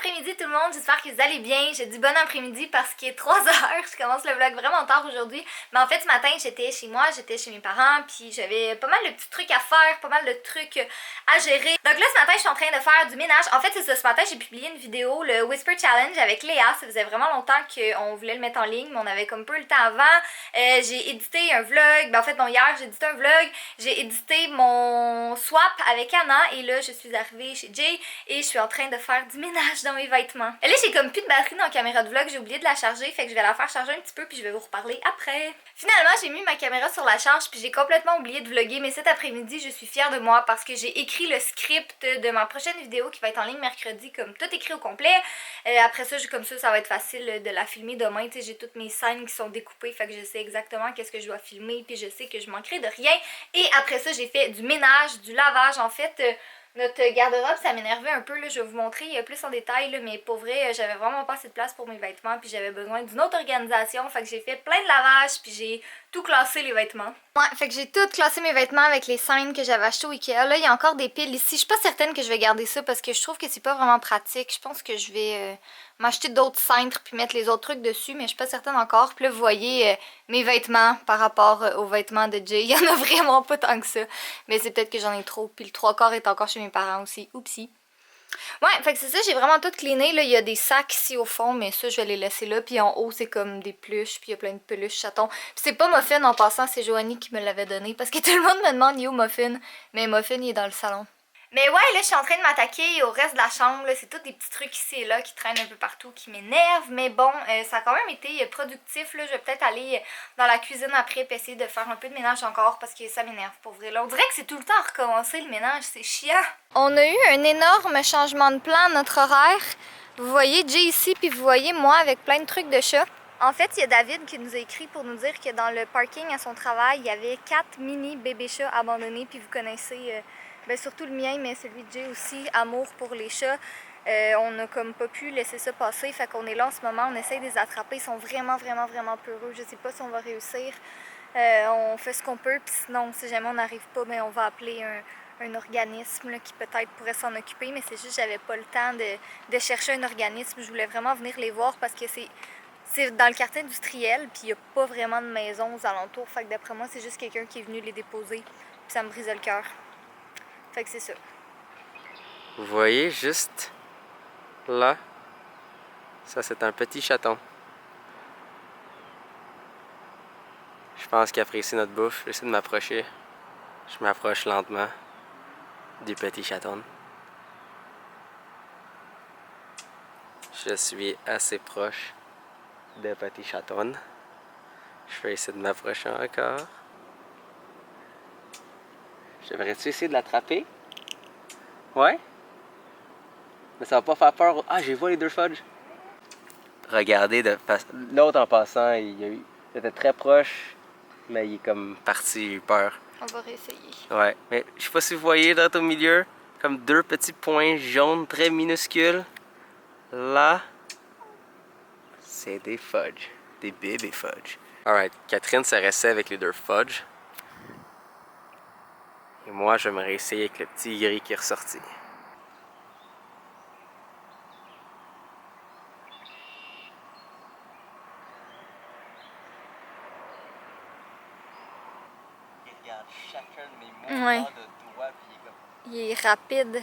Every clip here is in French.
après-midi tout le monde, j'espère que vous allez bien. Je dis bon après-midi parce qu'il est 3 heures, je commence le vlog vraiment tard aujourd'hui. Mais en fait ce matin j'étais chez moi, j'étais chez mes parents, puis j'avais pas mal de petits trucs à faire, pas mal de trucs à gérer. Donc là ce matin je suis en train de faire du ménage. En fait c'est ça, ce matin j'ai publié une vidéo, le Whisper Challenge avec Léa. Ça faisait vraiment longtemps qu'on voulait le mettre en ligne, mais on avait comme peu le temps avant. J'ai édité un vlog, ben en fait non, hier j'ai édité un vlog, j'ai édité mon swap avec Anna et là je suis arrivée chez Jay et je suis en train de faire du ménage dans mes vêtements. Et là j'ai comme plus de batterie dans la caméra de vlog, j'ai oublié de la charger, fait que je vais la faire charger un petit peu puis je vais vous reparler après. Finalement j'ai mis ma caméra sur la charge puis j'ai complètement oublié de vlogger, mais cet après-midi je suis fière de moi parce que j'ai écrit le script de ma prochaine vidéo qui va être en ligne mercredi, comme tout écrit au complet. Après ça, comme ça va être facile de la filmer demain, tu sais, j'ai toutes mes scènes qui sont découpées, fait que je sais exactement qu'est-ce que je dois filmer puis je sais que je manquerai de rien. Et après ça j'ai fait du ménage, du lavage en fait. Notre garde-robe, ça m'énervait un peu, là, je vais vous montrer plus en détail, là, mais pour vrai, j'avais vraiment pas assez de place pour mes vêtements, puis j'avais besoin d'une autre organisation, fait que j'ai fait plein de lavage, puis j'ai tout classé les vêtements. Ouais, fait que j'ai tout classé mes vêtements avec les scènes que j'avais achetées au Ikea. Là, il y a encore des piles ici, je suis pas certaine que je vais garder ça parce que je trouve que c'est pas vraiment pratique. Je pense que je vais m'acheter d'autres cintres puis mettre les autres trucs dessus, mais je suis pas certaine encore. Puis là, vous voyez mes vêtements par rapport aux vêtements de Jay. Il y en a vraiment pas tant que ça, mais c'est peut-être que j'en ai trop. Puis le 3/4 est encore chez mes parents aussi. Oupsie. Ouais, fait que c'est ça, j'ai vraiment tout cleané. Là, il y a des sacs ici au fond, mais ça, je vais les laisser là. Puis en haut, c'est comme des pluches, puis il y a plein de peluches chatons. Puis c'est pas Muffin en passant, c'est Joanie qui me l'avait donné. Parce que tout le monde me demande, il est où Muffin? Mais Muffin, il est dans le salon. Mais ouais, là, je suis en train de m'attaquer au reste de la chambre. C'est tous des petits trucs ici et là qui traînent un peu partout, qui m'énervent. Mais bon, ça a quand même été productif. Là. Je vais peut-être aller dans la cuisine après et essayer de faire un peu de ménage encore parce que ça m'énerve pour vrai. Là, on dirait que c'est tout le temps à recommencer le ménage. C'est chiant. On a eu un énorme changement de plan à notre horaire. Vous voyez Jay ici, puis vous voyez moi avec plein de trucs de chat. En fait, il y a David qui nous a écrit pour nous dire que dans le parking à son travail, il y avait 4 mini bébés chats abandonnés. Puis vous connaissez... ben surtout le mien, mais celui de Jay aussi, amour pour les chats. On n'a comme pas pu laisser ça passer, fait qu'on est là en ce moment, on essaye de les attraper. Ils sont vraiment peureux, je sais pas si on va réussir. On fait ce qu'on peut, puis sinon, si jamais on n'arrive pas, ben, on va appeler un organisme là, qui peut-être pourrait s'en occuper, mais c'est juste que j'avais pas le temps de chercher un organisme. Je voulais vraiment venir les voir parce que c'est dans le quartier industriel, puis il n'y a pas vraiment de maison aux alentours, fait que d'après moi, c'est juste quelqu'un qui est venu les déposer, puis ça me brisait le cœur. Fait que c'est ça. Vous voyez juste là, ça c'est un petit chaton. Je pense qu'il apprécie notre bouffe. J'essaie de m'approcher. Je m'approche lentement du petit chaton. Je suis assez proche des petits chatons. Je vais essayer de m'approcher encore. J'aimerais-tu essayer de l'attraper? Ouais? Mais ça va pas faire peur. Ah, j'ai vu les deux fudges. Regardez, l'autre en passant, il était très proche, mais il est comme parti, il a eu peur. On va réessayer. Ouais, mais je sais pas si vous voyez là au milieu, comme deux petits points jaunes très minuscules. Là, c'est des fudges, des bébés fudges. Alright, Catherine s'est restée avec les deux fudges. Et moi, je vais me réessayer avec le petit gris qui est ressorti. Il regarde chacun de mes mouvements de doigts, puis il est rapide.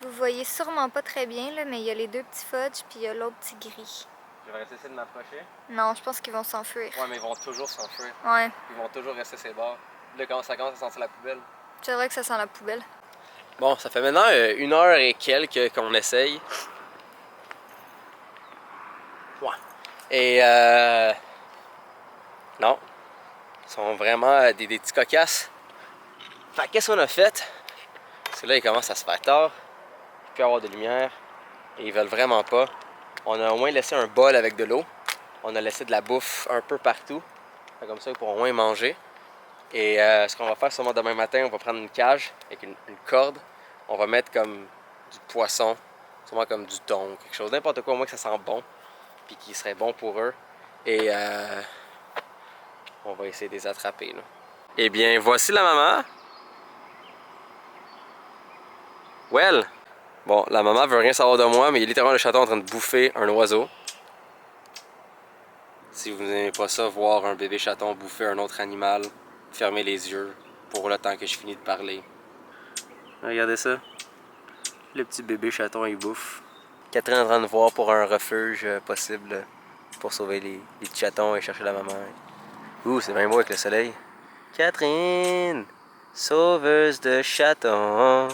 Vous voyez sûrement pas très bien, là, mais il y a les deux petits fudges, puis il y a l'autre petit gris. Je vais essayer de m'approcher. Non, je pense qu'ils vont s'enfuir. Ouais, mais ils vont toujours s'enfuir. Ouais. Ils vont toujours rester sur les bords. Là, quand ça commence à sentir la poubelle. C'est vrai que ça sent la poubelle. Bon, ça fait maintenant 1 heure et quelques qu'on essaye. Ouais. Et non. Ils sont vraiment des petits cocasses. Fait qu'est-ce qu'on a fait? Parce que là, il commence à se faire tard. Il peut y avoir de lumière. Et ils veulent vraiment pas. On a au moins laissé un bol avec de l'eau. On a laissé de la bouffe un peu partout. Fait comme ça, ils pourront au moins manger. Et ce qu'on va faire sûrement demain matin, on va prendre une cage avec une corde. On va mettre comme du poisson, sûrement comme du thon, quelque chose, n'importe quoi, au moins que ça sent bon, puis qui serait bon pour eux. Et on va essayer de les attraper, là. Eh bien, voici la maman. Well, bon, la maman veut rien savoir de moi, mais il est littéralement le chaton en train de bouffer un oiseau. Si vous n'aimez pas ça, voir un bébé chaton bouffer un autre animal, fermez les yeux pour le temps que je finis de parler. Regardez ça. Le petit bébé chaton, il bouffe. Catherine est en train de voir pour un refuge possible pour sauver les petits chatons et chercher la maman. Ouh, c'est bien beau avec le soleil. Catherine, sauveuse de chatons,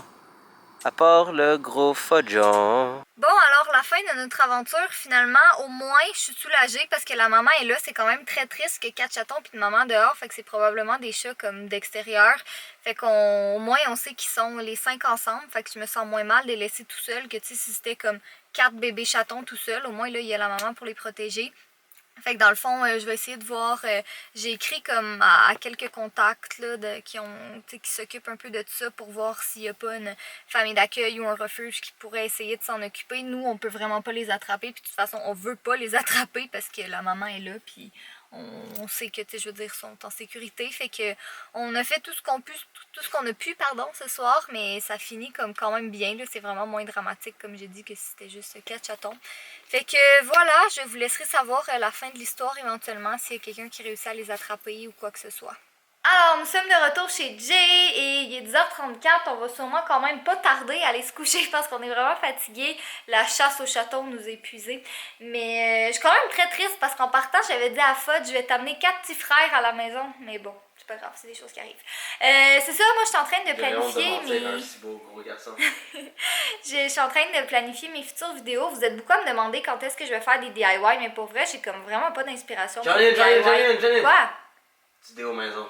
à part le gros fodjon. Bon, alors la fin de notre aventure, finalement, au moins, je suis soulagée parce que la maman est là. C'est quand même très triste que 4 chatons puis une maman dehors. Fait que c'est probablement des chats comme d'extérieur. Fait qu'au moins, on sait qu'ils sont les 5 ensemble. Fait que je me sens moins mal de les laisser tout seuls que, tu sais, si c'était comme 4 bébés chatons tout seuls. Au moins, là, il y a la maman pour les protéger. Fait que dans le fond, je vais essayer de voir, j'ai écrit comme à quelques contacts là, qui s'occupent un peu de ça pour voir s'il n'y a pas une famille d'accueil ou un refuge qui pourrait essayer de s'en occuper. Nous, on peut vraiment pas les attraper, puis de toute façon, on veut pas les attraper parce que la maman est là, puis on sait que, tu sais, je veux dire, sont en sécurité. Fait que on a fait tout ce qu'on a pu, pardon, ce soir, mais ça finit comme quand même bien, là. C'est vraiment moins dramatique, comme j'ai dit, que si c'était juste 4 chatons. Fait que voilà, je vous laisserai savoir la fin de l'histoire éventuellement s'il y a quelqu'un qui réussit à les attraper ou quoi que ce soit. Alors, nous sommes de retour chez Jay et il est 10h34. On va sûrement quand même pas tarder à aller se coucher parce qu'on est vraiment fatigué. La chasse au chaton nous a épuisés. Mais je suis quand même très triste parce qu'en partant, j'avais dit à Fod, je vais t'amener 4 petits frères à la maison. Mais bon, c'est pas grave, c'est des choses qui arrivent. C'est ça, moi je suis en train de planifier mes... Si beau gros garçon. Je suis en train de planifier mes futures vidéos. Vous êtes beaucoup à me demander quand est-ce que je vais faire des DIY, mais pour vrai, j'ai comme vraiment pas d'inspiration. Janine! Quoi? Vidéo maison.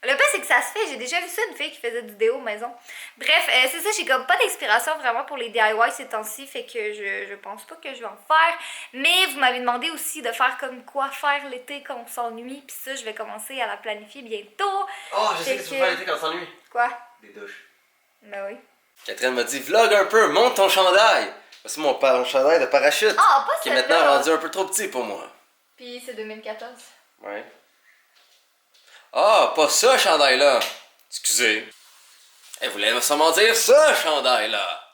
Le pire, c'est que ça se fait. J'ai déjà vu ça, une fille qui faisait du déo maison. Bref, c'est ça, j'ai comme pas d'inspiration vraiment pour les DIY ces temps-ci, fait que je pense pas que je vais en faire. Mais vous m'avez demandé aussi de faire comme quoi faire l'été quand on s'ennuie, puis ça, je vais commencer à la planifier bientôt. Oh, je sais que tu peux faire l'été quand on s'ennuie. Quoi? Des douches. Ben oui. Catherine m'a dit, vlog un peu, monte ton chandail. Voici mon chandail de parachute. Ah, pas qui est celle-là. maintenant rendu un peu trop petit pour moi. Puis c'est 2014. Ouais. Ah, pas ça, chandail-là. Excusez. Elle voulait sûrement dire ça, chandail-là.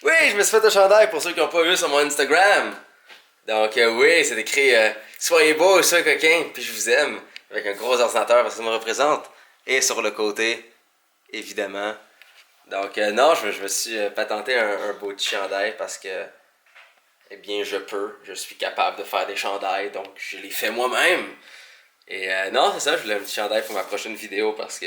Oui, je me suis fait un chandail pour ceux qui n'ont pas vu sur mon Instagram. Donc, oui, c'est écrit soyez beau, soyez coquin, puis je vous aime. Avec un gros ordinateur parce que ça me représente. Et sur le côté, évidemment. Donc, non, je me suis patenté un beau petit chandail parce que, eh bien, je suis capable de faire des chandails, donc je les fais moi-même. Et non, c'est ça, je voulais un petit chandail pour ma prochaine vidéo parce que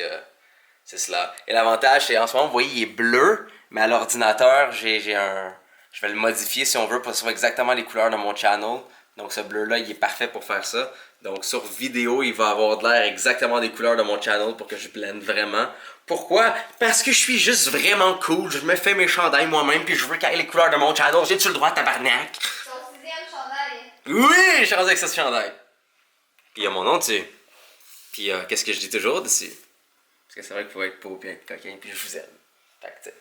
c'est cela. Et l'avantage, c'est en ce moment, vous voyez, il est bleu, mais à l'ordinateur, j'ai un... Je vais le modifier si on veut pour que ce soit exactement les couleurs de mon channel. Donc ce bleu-là, il est parfait pour faire ça. Donc sur vidéo, il va avoir de l'air exactement des couleurs de mon channel pour que je blende vraiment. Pourquoi? Parce que je suis juste vraiment cool. Je me fais mes chandails moi-même puis je veux qu'il y ait les couleurs de mon channel. J'ai-tu le droit, tabarnak? Ton 6e chandail. Oui, je suis rendu avec ce chandail. Puis il y a mon nom dessus. Puis qu'est-ce que je dis toujours dessus? Parce que c'est vrai qu'il faut être beau puis être coquin puis je vous aime. Fait que tu sais,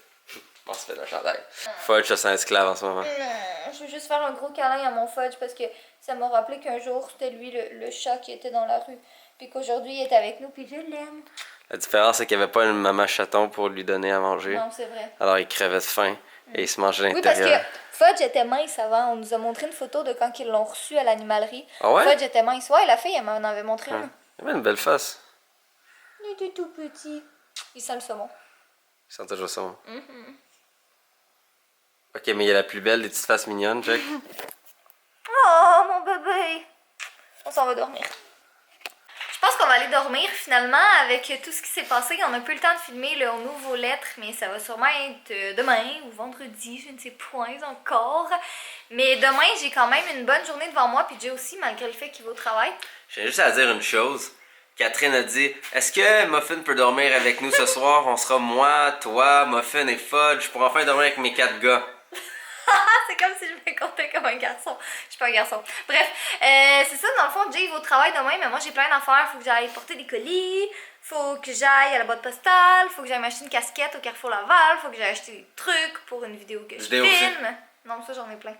on se fait un chandail. Fudge, je sens esclave en ce moment. Non, je veux juste faire un gros câlin à mon Fudge parce que ça m'a rappelé qu'un jour c'était lui le chat qui était dans la rue. Puis qu'aujourd'hui il est avec nous puis je l'aime. La différence c'est qu'il n'y avait pas une maman chaton pour lui donner à manger. Non, c'est vrai. Alors il crevait de faim et il se mangeait à Oui, parce l'intérieur. que Fudge était mince avant. On nous a montré une photo de quand ils l'ont reçu à l'animalerie. Ah ouais? Fudge était mince. Ouais, la fille, elle m'en avait montré une. Il avait une belle face. Il était tout petit. Il sent le saumon. Il sent toujours ça. Ok, mais il y a la plus belle des petites faces mignonnes, Jack. Oh, mon bébé! On s'en va dormir. Je pense qu'on va aller dormir finalement avec tout ce qui s'est passé. On n'a plus le temps de filmer le nouveau lettre, mais ça va sûrement être demain ou vendredi, je ne sais point encore. Mais demain, j'ai quand même une bonne journée devant moi, puis Jay aussi, malgré le fait qu'il va au travail. J'ai juste à dire une chose. Catherine a dit, est-ce que Muffin peut dormir avec nous ce soir? On sera moi, toi, Muffin et Fudge pour enfin dormir avec mes 4 gars. C'est comme si je me comptais comme un garçon. Je suis pas un garçon. Bref, c'est ça, dans le fond, Jay va au travail demain, mais moi j'ai plein d'affaires. Faut que j'aille porter des colis, faut que j'aille à la boîte postale, faut que j'aille m'acheter une casquette au Carrefour Laval, faut que j'aille acheter des trucs pour une vidéo que je filme. Non, ça j'en ai plein.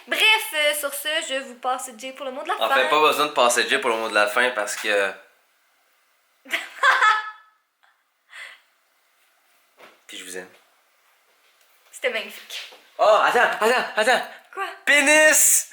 Bref, sur ce, je vous passe Jay pour le mot de la fin. En fait, pas besoin de passer Jay pour le mot de la fin parce que... Puis je vous aime. C'était magnifique. Oh, attends! Quoi? Pénis!